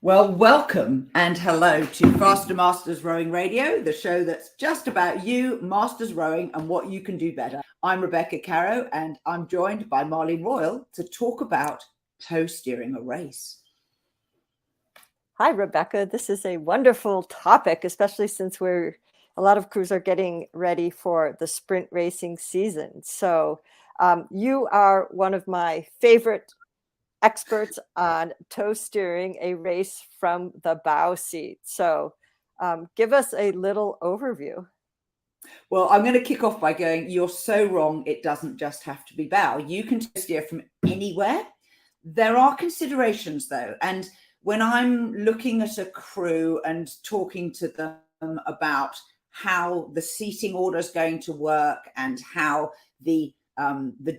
Well, welcome and hello to Faster Masters Rowing Radio, the show that's just about you, Masters Rowing, and what you can do better. I'm Rebecca Caro, and I'm joined by Marlene Royal to talk about tow steering a race. Hi, Rebecca. This is a wonderful topic, especially since a lot of crews are getting ready for the sprint racing season. So you are one of my favorite experts on tow steering a race from the bow seat. So give us a little overview. Well, I'm going to kick off by going, you're so wrong. It doesn't just have to be bow. You can tow steer from anywhere. There are considerations, though. And when I'm looking at a crew and talking to them about how the seating order is going to work and how the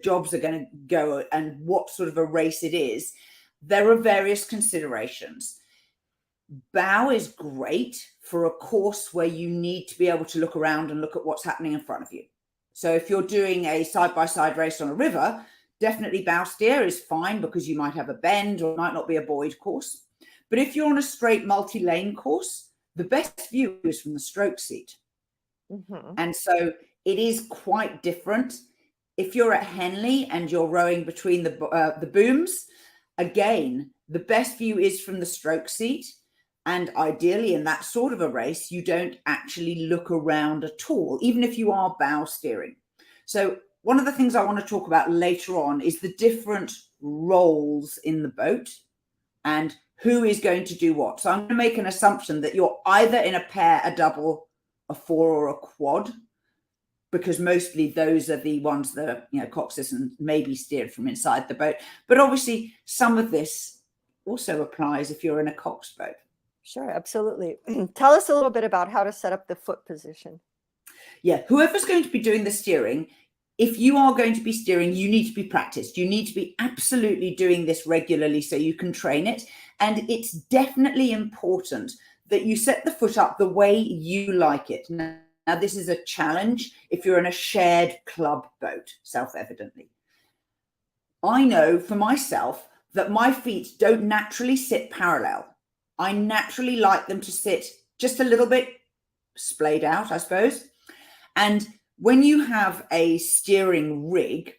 jobs are going to go and what sort of a race it is, there are various considerations. Bow is great for a course where you need to be able to look around and look at what's happening in front of you. So if you're doing a side-by-side race on a river, definitely bow steer is fine because you might have a bend or it might not be a buoyed course. But if you're on a straight multi-lane course, the best view is from the stroke seat. Mm-hmm. And so it is quite different. If you're at Henley and you're rowing between the booms, again, the best view is from the stroke seat. And ideally, in that sort of a race, you don't actually look around at all, even if you are bow steering. So one of the things I want to talk about later on is the different roles in the boat and who is going to do what. So I'm going to make an assumption that you're either in a pair, a double, a four, or a quad, because mostly those are the ones that are, coxswain and maybe steered from inside the boat. But obviously, some of this also applies if you're in a cox boat. Sure, absolutely. Tell us a little bit about how to set up the foot position. Yeah, whoever's going to be doing the steering, if you are going to be steering, you need to be practiced. You need to be absolutely doing this regularly so you can train it. And it's definitely important that you set the foot up the way you like it. Now, this is a challenge if you're in a shared club boat, self-evidently. I know for myself that my feet don't naturally sit parallel. I naturally like them to sit just a little bit splayed out, I suppose. And when you have a steering rig,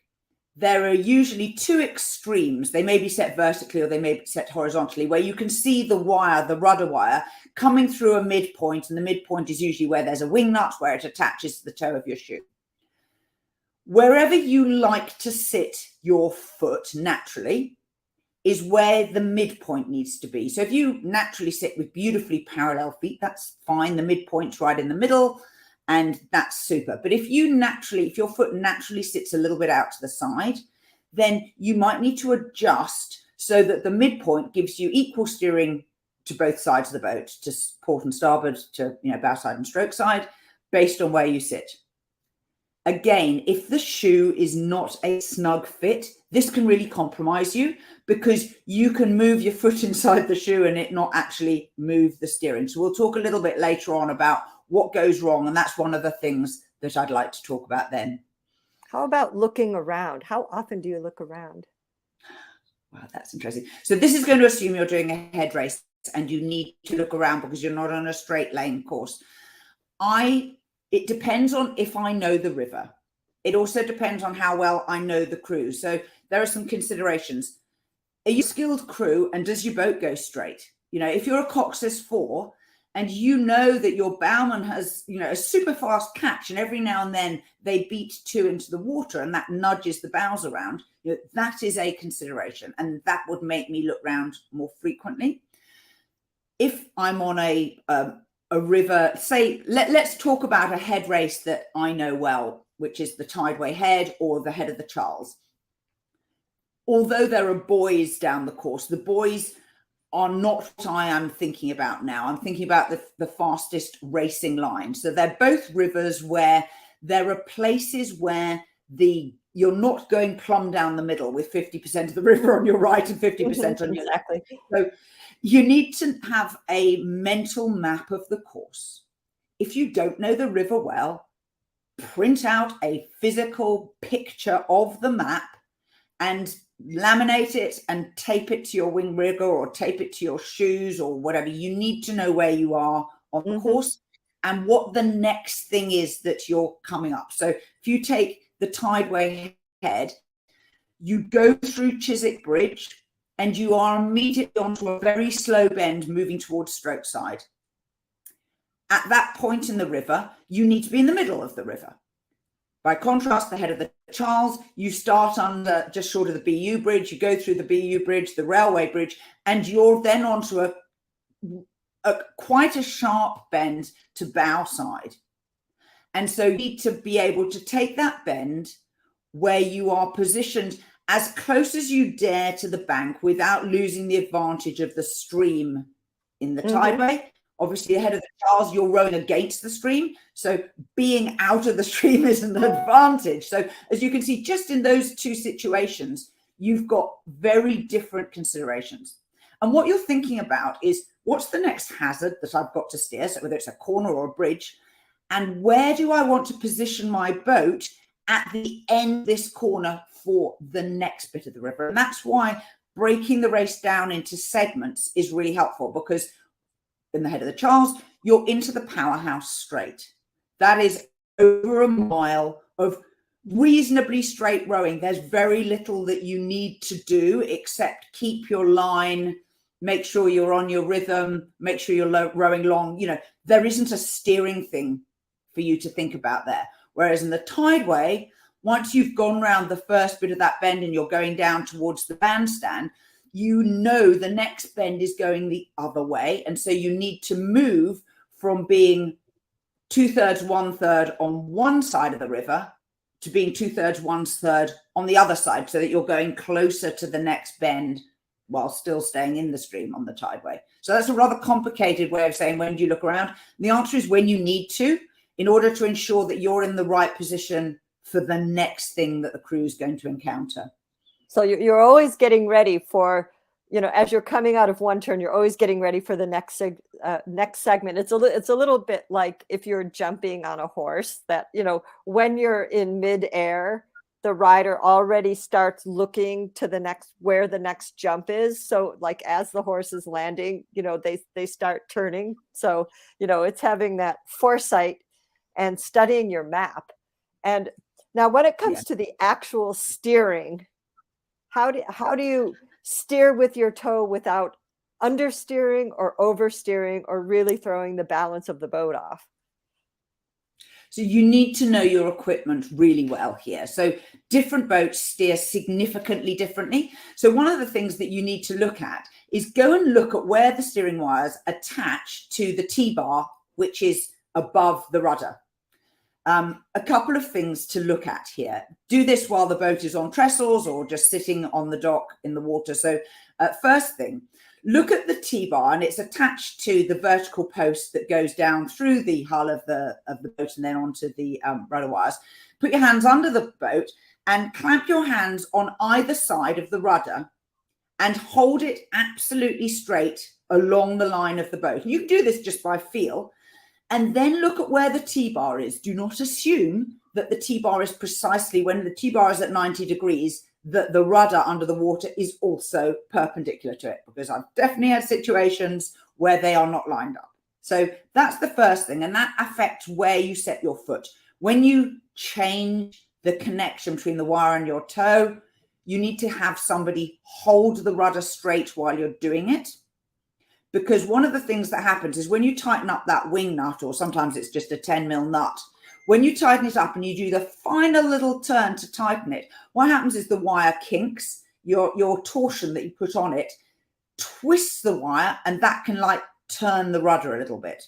there are usually two extremes. They may be set vertically or they may be set horizontally, where you can see the wire, the rudder wire, coming through a midpoint. And the midpoint is usually where there's a wing nut, where it attaches to the toe of your shoe. Wherever you like to sit your foot naturally is where the midpoint needs to be. So if you naturally sit with beautifully parallel feet, that's fine. The midpoint's right in the middle, and that's super. But if your foot naturally sits a little bit out to the side, then you might need to adjust so that the midpoint gives you equal steering to both sides of the boat, to port and starboard, to bow side and stroke side, based on where you sit. Again, if the shoe is not a snug fit, this can really compromise you because you can move your foot inside the shoe and it not actually move the steering. So we'll talk a little bit later on about what goes wrong. And that's one of the things that I'd like to talk about then. How about looking around? How often do you look around? Wow, that's interesting. So this is going to assume you're doing a head race and you need to look around because you're not on a straight lane course. It depends on if I know the river. It also depends on how well I know the crew. So there are some considerations. Are you a skilled crew and does your boat go straight? If you're a coxswain 4 and you know that your bowman has, a super fast catch and every now and then they beat 2 into the water and that nudges the bows around, that is a consideration and that would make me look around more frequently. If I'm on a river, say, let's talk about a head race that I know well, which is the Tideway Head or the Head of the Charles. Although there are buoys down the course, the buoys are not what I am thinking about now. I'm thinking about the fastest racing line. So they're both rivers where there are places where you're not going plumb down the middle with 50% of the river on your right and 50% on your left. So you need to have a mental map of the course. If you don't know the river well, print out a physical picture of the map and laminate it and tape it to your wing rigger or tape it to your shoes or whatever. You need to know where you are on the course and what the next thing is that you're coming up. So if you take the tideway head, you go through Chiswick Bridge and you are immediately onto a very slow bend moving towards stroke side. At that point in the river, you need to be in the middle of the river. By contrast, the head of the Charles, you start under just short of the BU bridge, you go through the BU bridge, the railway bridge, and you're then onto quite a sharp bend to bow side. And so you need to be able to take that bend where you are positioned as close as you dare to the bank without losing the advantage of the stream in the tideway. Obviously, ahead of the Charles, you're rowing against the stream. So being out of the stream is an advantage. So as you can see, just in those two situations, you've got very different considerations. And what you're thinking about is, what's the next hazard that I've got to steer? So whether it's a corner or a bridge, and where do I want to position my boat at the end of this corner for the next bit of the river? And that's why breaking the race down into segments is really helpful, because in the head of the Charles, you're into the powerhouse straight. That is over a mile of reasonably straight rowing. There's very little that you need to do except keep your line, make sure you're on your rhythm, make sure you're rowing long. You know, there isn't a steering thing for you to think about there. Whereas in the tideway, once you've gone round the first bit of that bend and you're going down towards the bandstand, you know the next bend is going the other way. And so you need to move from being 2/3, 1/3 on one side of the river to being 2/3, 1/3 on the other side, so that you're going closer to the next bend while still staying in the stream on the tideway. So that's a rather complicated way of saying, when do you look around? And the answer is when you need to, in order to ensure that you're in the right position for the next thing that the crew is going to encounter. So you're always getting ready for, you know, as you're coming out of one turn, you're always getting ready for the next segment. It's a little bit like if you're jumping on a horse, that, you know, when you're in midair, the rider already starts looking to the next, where the next jump is. So like as the horse is landing, you know, they start turning. So, you know, it's having that foresight and studying your map. And now when it comes to the actual steering, how do you steer with your toe without understeering or oversteering or really throwing the balance of the boat off? So you need to know your equipment really well here. So different boats steer significantly differently. So one of the things that you need to look at is go and look at where the steering wires attach to the T-bar, which is above the rudder. A couple of things to look at here. Do this while the boat is on trestles or just sitting on the dock in the water. So first thing, look at the T-bar, and it's attached to the vertical post that goes down through the hull of the boat and then onto the rudder wires. Put your hands under the boat and clamp your hands on either side of the rudder and hold it absolutely straight along the line of the boat. And you can do this just by feel. And then look at where the T-bar is. Do not assume that the T-bar is precisely, when the T-bar is at 90 degrees, that the rudder under the water is also perpendicular to it, because I've definitely had situations where they are not lined up. So that's the first thing, and that affects where you set your foot. When you change the connection between the wire and your toe, you need to have somebody hold the rudder straight while you're doing it. Because one of the things that happens is when you tighten up that wing nut, or sometimes it's just a 10mm nut, when you tighten it up and you do the final little turn to tighten it, what happens is the wire kinks. Your torsion that you put on it twists the wire, and that can like turn the rudder a little bit.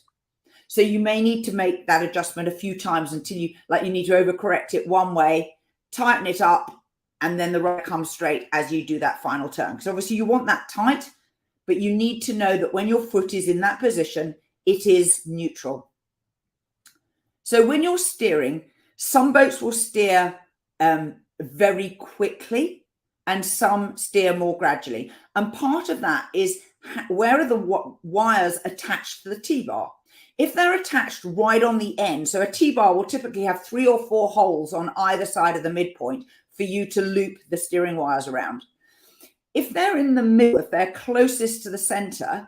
So you may need to make that adjustment a few times until you need to overcorrect it one way, tighten it up, and then the rudder comes straight as you do that final turn. Because obviously you want that tight, but you need to know that when your foot is in that position, it is neutral. So when you're steering, some boats will steer very quickly and some steer more gradually. And part of that is where are the wires attached to the T-bar? If they're attached right on the end, so a T-bar will typically have 3 or 4 holes on either side of the midpoint for you to loop the steering wires around. If they're in the middle, if they're closest to the center,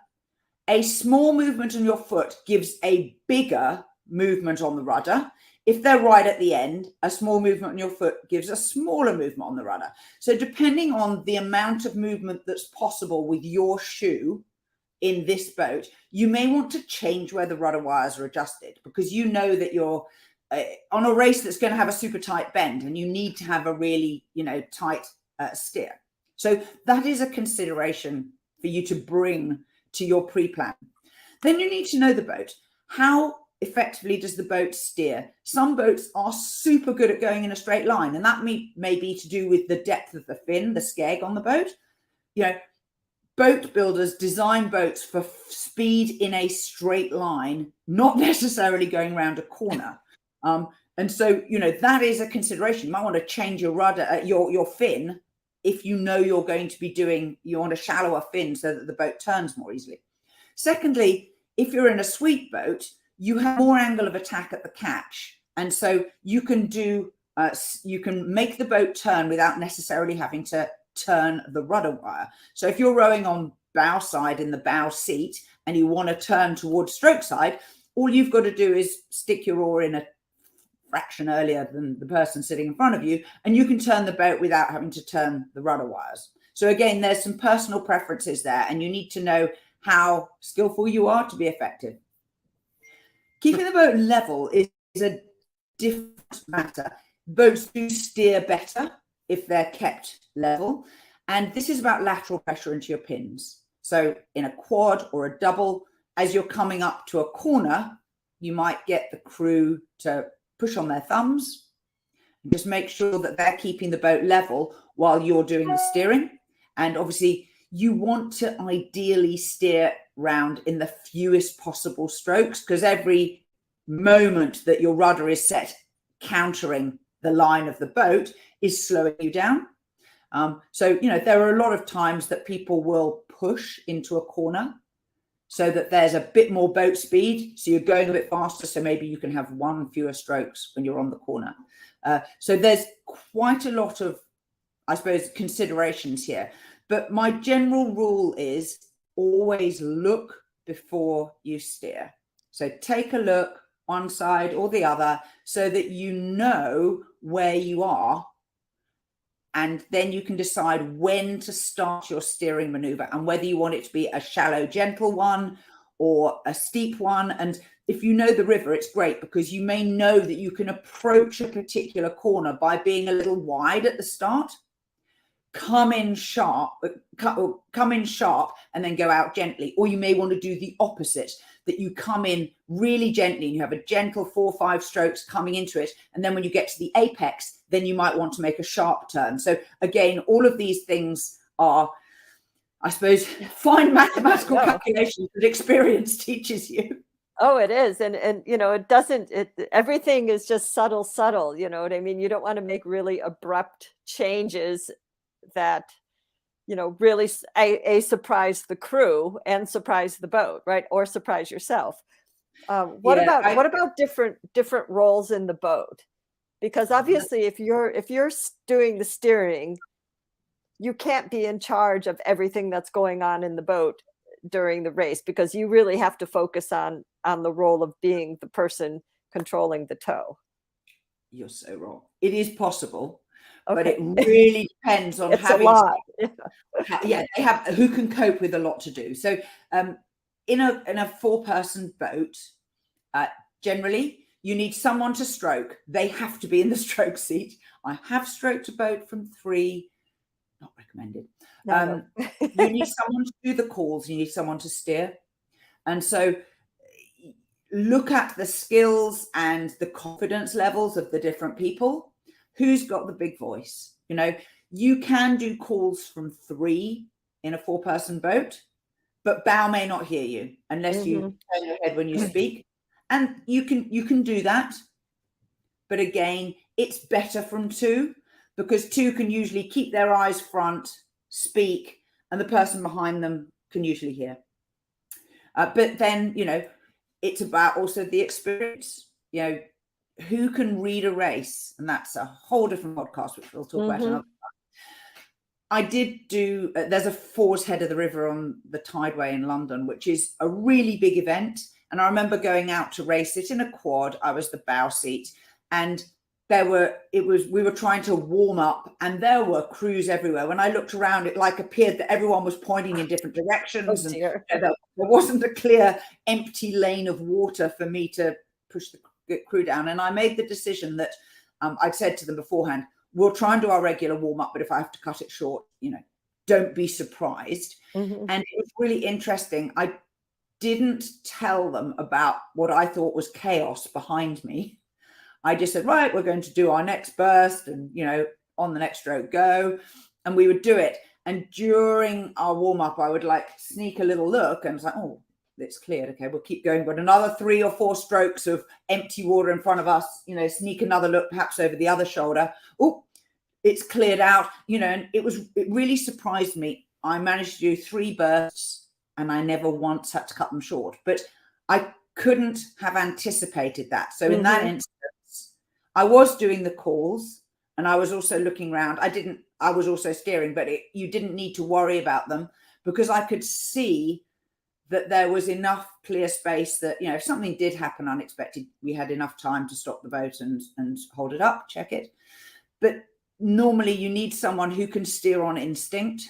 a small movement on your foot gives a bigger movement on the rudder. If they're right at the end, a small movement on your foot gives a smaller movement on the rudder. So depending on the amount of movement that's possible with your shoe in this boat, you may want to change where the rudder wires are adjusted, because you know that you're on a race that's going to have a super tight bend and you need to have a really, tight steer. So that is a consideration for you to bring to your pre-plan. Then you need to know the boat. How effectively does the boat steer? Some boats are super good at going in a straight line, and that may be to do with the depth of the fin, the skeg on the boat. Boat builders design boats for speed in a straight line, not necessarily going around a corner. And so, that is a consideration. You might want to change your rudder, your fin, if you know you want a shallower fin so that the boat turns more easily. Secondly, if you're in a sweep boat, you have more angle of attack at the catch. And so you can make the boat turn without necessarily having to turn the rudder wire. So if you're rowing on bow side in the bow seat and you want to turn towards stroke side, all you've got to do is stick your oar in a fraction earlier than the person sitting in front of you, and you can turn the boat without having to turn the rudder wires. So again, there's some personal preferences there, and you need to know how skillful you are to be effective. Keeping the boat level is a different matter. Boats do steer better if they're kept level, and this is about lateral pressure into your pins. So in a quad or a double, as you're coming up to a corner, you might get the crew to push on their thumbs and just make sure that they're keeping the boat level while you're doing the steering. And obviously you want to ideally steer round in the fewest possible strokes, because every moment that your rudder is set countering the line of the boat is slowing you down. So there are a lot of times that people will push into a corner so that there's a bit more boat speed, so you're going a bit faster, so maybe you can have one fewer strokes when you're on the corner. So there's quite a lot of, I suppose, considerations here. But my general rule is always look before you steer. So take a look one side or the other so that you know where you are, and then you can decide when to start your steering maneuver and whether you want it to be a shallow, gentle one or a steep one. And if you know the river, it's great, because you may know that you can approach a particular corner by being a little wide at the start, come in sharp and then go out gently. Or you may want to do the opposite, that you come in really gently and you have a gentle 4 or 5 strokes coming into it, and then when you get to the apex, then you might want to make a sharp turn. So again, all of these things are, I suppose, fine mathematical calculations that experience teaches you. Oh, it is. And everything is just subtle, you know what I mean? You don't want to make really abrupt changes that, really surprise the crew and surprise the boat, right? Or surprise yourself. What about different roles in the boat? Because obviously if you're doing the steering, you can't be in charge of everything that's going on in the boat during the race, because you really have to focus on the role of being the person controlling the tow. You're so wrong. It is possible, but Okay. it really depends on It's having a lot. they have who can cope with a lot to do. So in a 4-person boat, generally you need someone to stroke. They have to be in the stroke seat. I have stroked a boat from 3, not recommended. No. You need someone to do the calls, you need someone to steer. And so look at the skills and the confidence levels of the different people. Who's got the big voice? You can do calls from 3 in a 4-person boat, but bow may not hear you unless you turn your head when you speak. And you can do that. But again, it's better from 2, because 2 can usually keep their eyes front, speak, and the person behind them can usually hear. But then, it's about also the experience, who can read a race. And that's a whole different podcast, which we'll talk about another time. I did do, there's a Fours Head of the River on the Tideway in London, which is a really big event. And I remember going out to race it in a quad. I was the bow seat, and we were trying to warm up, and there were crews everywhere. When I looked around, it like appeared that everyone was pointing in different directions. Oh, and dear. there wasn't a clear empty lane of water for me to push the crew down. And I made the decision that I'd said to them beforehand, we'll try and do our regular warm up, but if I have to cut it short, don't be surprised. Mm-hmm. And it was really interesting. I didn't tell them about what I thought was chaos behind me. I just said, right, we're going to do our next burst, and, on the next stroke, go. And we would do it. And during our warm up, I would sneak a little look, and it's like, oh, it's cleared. Okay, we'll keep going. But another 3 or 4 strokes of empty water in front of us, sneak another look, perhaps over the other shoulder. Oh, it's cleared out, and it really surprised me. I managed to do 3 bursts, and I never once had to cut them short. But I couldn't have anticipated that. So in that instance, I was doing the calls, and I was also looking around. I was also steering, but you didn't need to worry about them, because I could see that there was enough clear space that, if something did happen unexpected, we had enough time to stop the boat and hold it up, check it. But normally you need someone who can steer on instinct.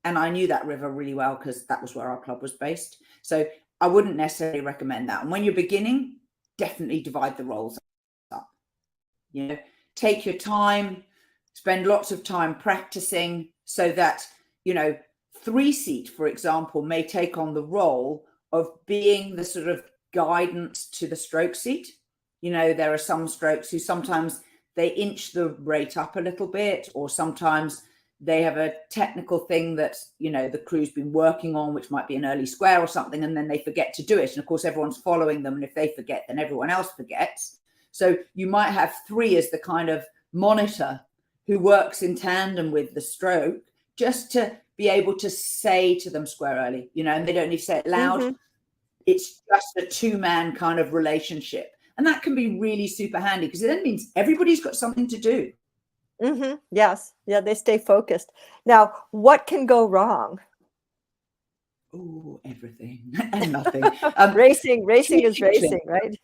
And I knew that river really well, because that was where our club was based. So I wouldn't necessarily recommend that. And when you're beginning, definitely divide the roles up. Take your time, spend lots of time practicing, so that, 3-seat, for example, may take on the role of being the sort of guidance to the stroke seat. There are some strokes who sometimes they inch the rate up a little bit, or sometimes they have a technical thing that, the crew's been working on, which might be an early square or something, and then they forget to do it. And of course, everyone's following them. And if they forget, then everyone else forgets. So you might have 3 as the kind of monitor who works in tandem with the stroke, just to be able to say to them square early, and they don't need to say it loud. Mm-hmm. It's just a 2-man kind of relationship. And that can be really super handy, because it then means everybody's got something to do. Mm-hmm. Yes. Yeah, they stay focused. Now, what can go wrong? Oh, everything and nothing. Racing is racing, right?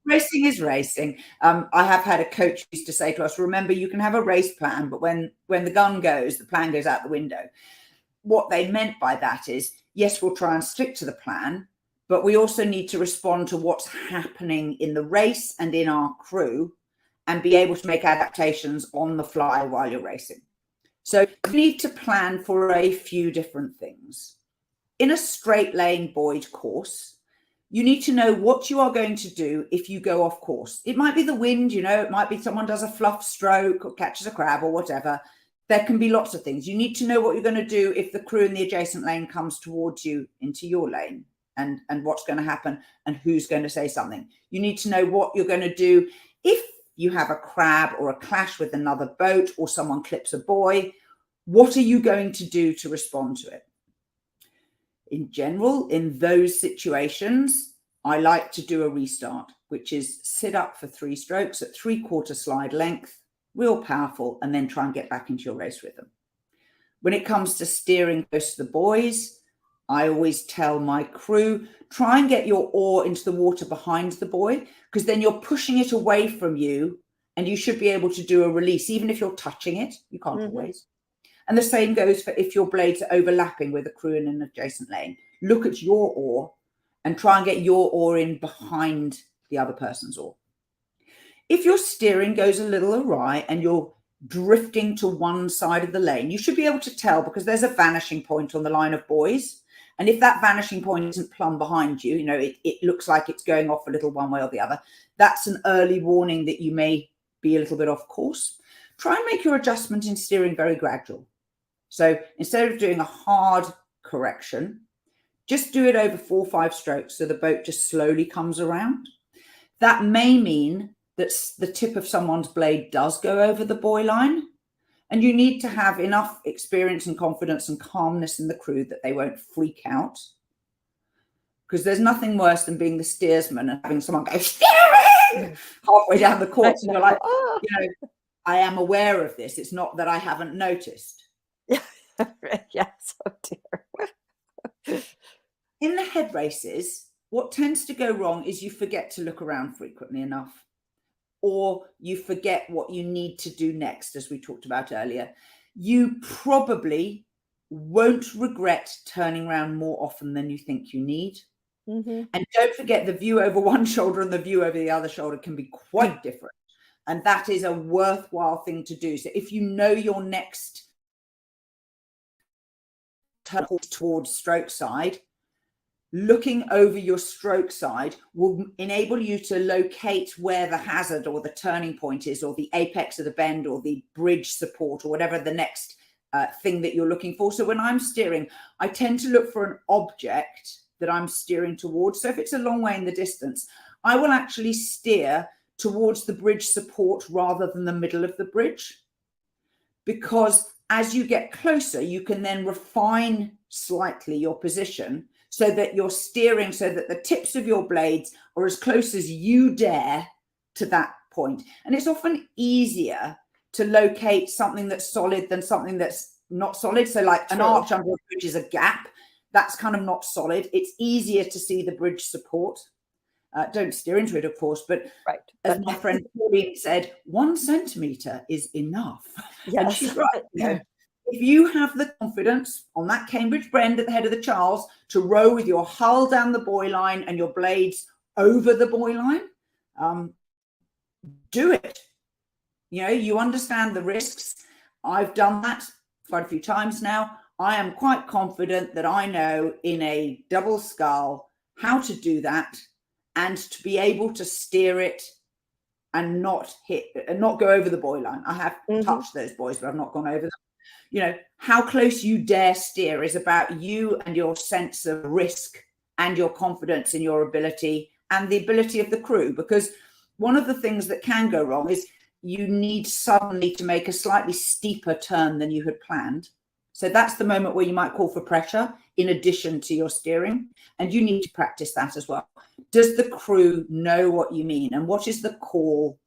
Racing is racing. I have had a coach who used to say to us, remember, you can have a race plan, but when the gun goes, the plan goes out the window. What they meant by that is, yes, we'll try and stick to the plan, but we also need to respond to what's happening in the race and in our crew, and be able to make adaptations on the fly while you're racing. So you need to plan for a few different things. In a straight lane buoyed course, you need to know what you are going to do if you go off course. It might be the wind, it might be someone does a fluff stroke or catches a crab or whatever. There can be lots of things. You need to know what you're going to do if the crew in the adjacent lane comes towards you into your lane, and what's going to happen and who's going to say something. You need to know what you're going to do if you have a crab or a clash with another boat, or someone clips a buoy. What are you going to do to respond to it? In general, in those situations, I like to do a restart, which is sit up for 3 strokes at 3/4 slide length, real powerful, and then try and get back into your race rhythm. When it comes to steering close to the buoys, I always tell my crew, try and get your oar into the water behind the buoy, because then you're pushing it away from you, and you should be able to do a release, even if you're touching it. You can't always. And the same goes for if your blades are overlapping with a crew in an adjacent lane. Look at your oar and try and get your oar in behind the other person's oar. If your steering goes a little awry and you're drifting to one side of the lane, you should be able to tell, because there's a vanishing point on the line of buoys. And if that vanishing point isn't plumb behind you, it looks like it's going off a little one way or the other. That's an early warning that you may be a little bit off course. Try and make your adjustment in steering very gradual. So instead of doing a hard correction, just do it over 4 or 5 strokes, so the boat just slowly comes around. That may mean that the tip of someone's blade does go over the buoy line, and you need to have enough experience and confidence and calmness in the crew that they won't freak out. Because there's nothing worse than being the steersman and having someone go steering halfway down the course, and you're like, I am aware of this. It's not that I haven't noticed. Yes, oh dear. In the head races, what tends to go wrong is you forget to look around frequently enough, or you forget what you need to do next, as we talked about earlier. You probably won't regret turning around more often than you think you need. Mm-hmm. And don't forget, the view over one shoulder and the view over the other shoulder can be quite different. And that is a worthwhile thing to do. So if you know your next turn towards stroke side, looking over your stroke side will enable you to locate where the hazard or the turning point is, or the apex of the bend, or the bridge support, or whatever the next thing that you're looking for. So when I'm steering, I tend to look for an object that I'm steering towards. So if it's a long way in the distance, I will actually steer towards the bridge support rather than the middle of the bridge, because as you get closer, you can then refine slightly your position so that you're steering so that the tips of your blades are as close as you dare to that point. And it's often easier to locate something that's solid than something that's not solid. So like an arch under a bridge is a gap. That's kind of not solid. It's easier to see the bridge support. Don't steer into it, of course, but as my friend Pauline said, 1 centimetre is enough. Yes. And she's right. You know, if you have the confidence on that Cambridge bend at the head of the Charles to row with your hull down the buoy line and your blades over the buoy line, do it. You know, you understand the risks. I've done that quite a few times now. I am quite confident that I know in a double scull how to do that, and to be able to steer it and not hit and not go over the buoy line. I have touched those buoys, but I've not gone over them. You know, how close you dare steer is about you and your sense of risk and your confidence in your ability and the ability of the crew. Because one of the things that can go wrong is you need suddenly to make a slightly steeper turn than you had planned. So that's the moment where you might call for pressure in addition to your steering. And you need to practice that as well. Does the crew know what you mean? And what is the call,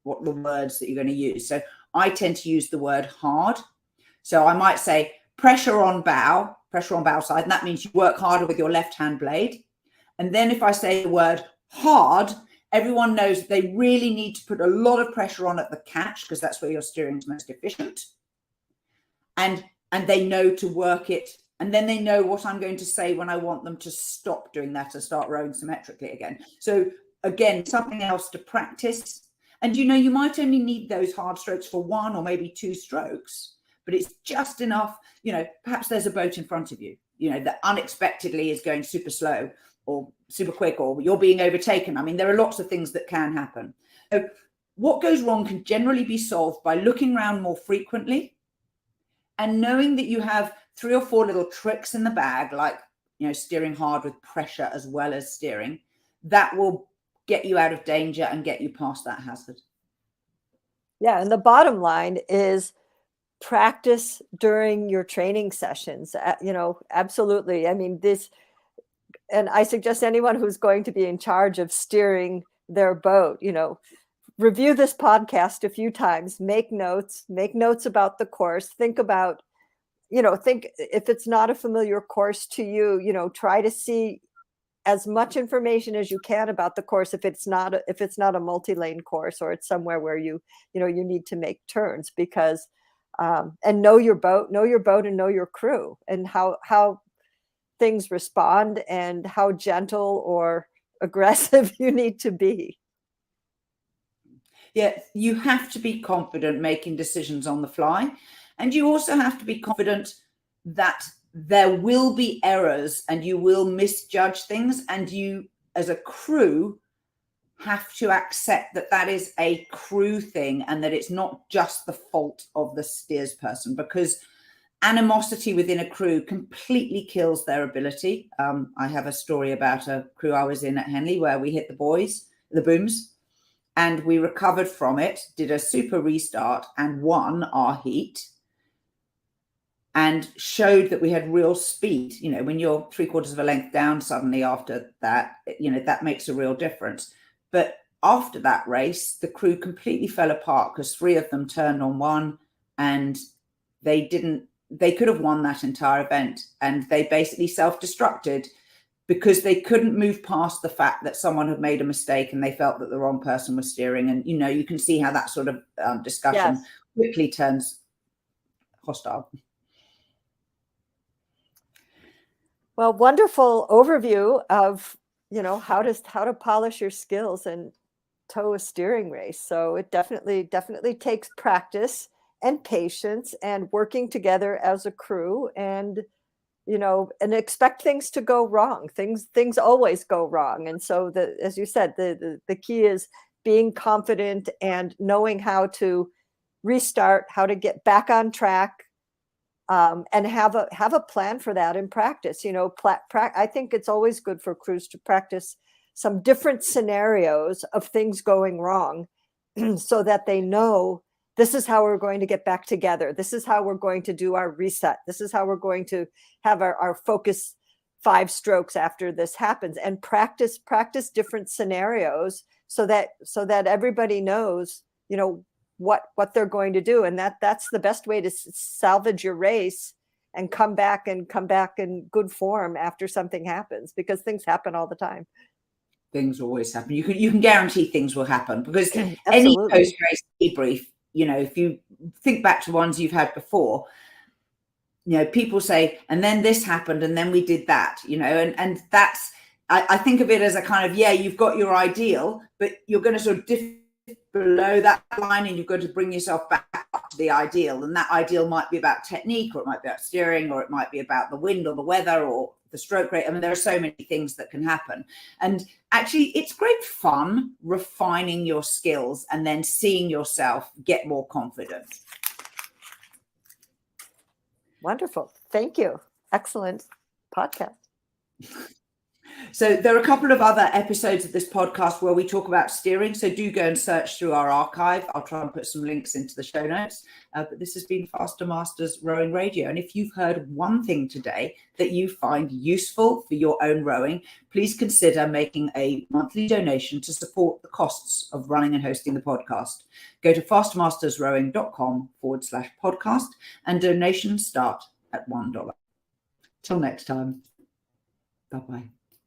what the words that you're going to use? So I tend to use the word hard. So I might say pressure on bow side. And that means you work harder with your left-hand blade. And then if I say the word hard, everyone knows they really need to put a lot of pressure on at the catch, because that's where your steering is most efficient. And they know to work it. And then they know what I'm going to say when I want them to stop doing that and start rowing symmetrically again. So again, something else to practice. And, you know, you might only need those hard strokes for 1 or maybe 2 strokes, but it's just enough. You know, perhaps there's a boat in front of you, you know, that unexpectedly is going super slow or super quick, or you're being overtaken. I mean, there are lots of things that can happen. So what goes wrong can generally be solved by looking around more frequently and knowing that you have 3 or 4 little tricks in the bag, like, you know, steering hard with pressure as well as steering, that will get you out of danger and get you past that hazard. Yeah, and the bottom line is practice during your training sessions. You know, absolutely. I mean, and I suggest anyone who's going to be in charge of steering their boat, you know, review this podcast a few times, make notes about the course, think about, you know, think if it's not a familiar course to you, you know, try to see as much information as you can about the course if it's not a multi-lane course, or it's somewhere where you know you need to make turns, because and know your boat and know your crew, and how things respond and how gentle or aggressive you need to be. Yeah, you have to be confident making decisions on the fly. And you also have to be confident that there will be errors and you will misjudge things. And you, as a crew, have to accept that that is a crew thing and that it's not just the fault of the steersperson, because animosity within a crew completely kills their ability. I have a story about a crew I was in at Henley where we hit the booms, and we recovered from it, did a super restart and won our heat, and showed that we had real speed. You know, when you're 3/4 of a length down suddenly after that, you know, that makes a real difference. But after that race, the crew completely fell apart because 3 of them turned on one and they didn't they could have won that entire event, and they basically self-destructed because they couldn't move past the fact that someone had made a mistake and they felt that the wrong person was steering. And, you know, you can see how that sort of discussion quickly turns hostile. Well, wonderful overview of, you know, how to polish your skills and tow a steering race. So it definitely takes practice and patience and working together as a crew, and you know, and expect things to go wrong. Things always go wrong. And so as you said, the key is being confident and knowing how to restart, how to get back on track, and have a plan for that in practice. You know, I think it's always good for crews to practice some different scenarios of things going wrong so that they know this is how we're going to get back together. This is how we're going to do our reset. This is how we're going to have our focus 5 strokes after this happens, and practice different scenarios so that everybody knows, you know, what they're going to do. And that's the best way to salvage your race and come back in good form after something happens, because things happen all the time. Things always happen. You can guarantee things will happen, because any Absolutely. post-race debrief, you know, if you think back to ones you've had before, you know, people say, and then this happened, and then we did that, you know, and that's, I think of it as a kind of, yeah, you've got your ideal, but you're going to sort of dip below that line, and you've got to bring yourself back up to the ideal. And that ideal might be about technique, or it might be about steering, or it might be about the wind or the weather or the stroke rate. I mean, there are so many things that can happen. And actually, it's great fun refining your skills and then seeing yourself get more confident. Wonderful. Thank you. Excellent podcast. So there are a couple of other episodes of this podcast where we talk about steering. So do go and search through our archive. I'll try and put some links into the show notes. But this has been Faster Masters Rowing Radio. And if you've heard one thing today that you find useful for your own rowing, please consider making a monthly donation to support the costs of running and hosting the podcast. Go to fastermastersrowing.com/podcast, and donations start at $1. Till next time. Bye-bye.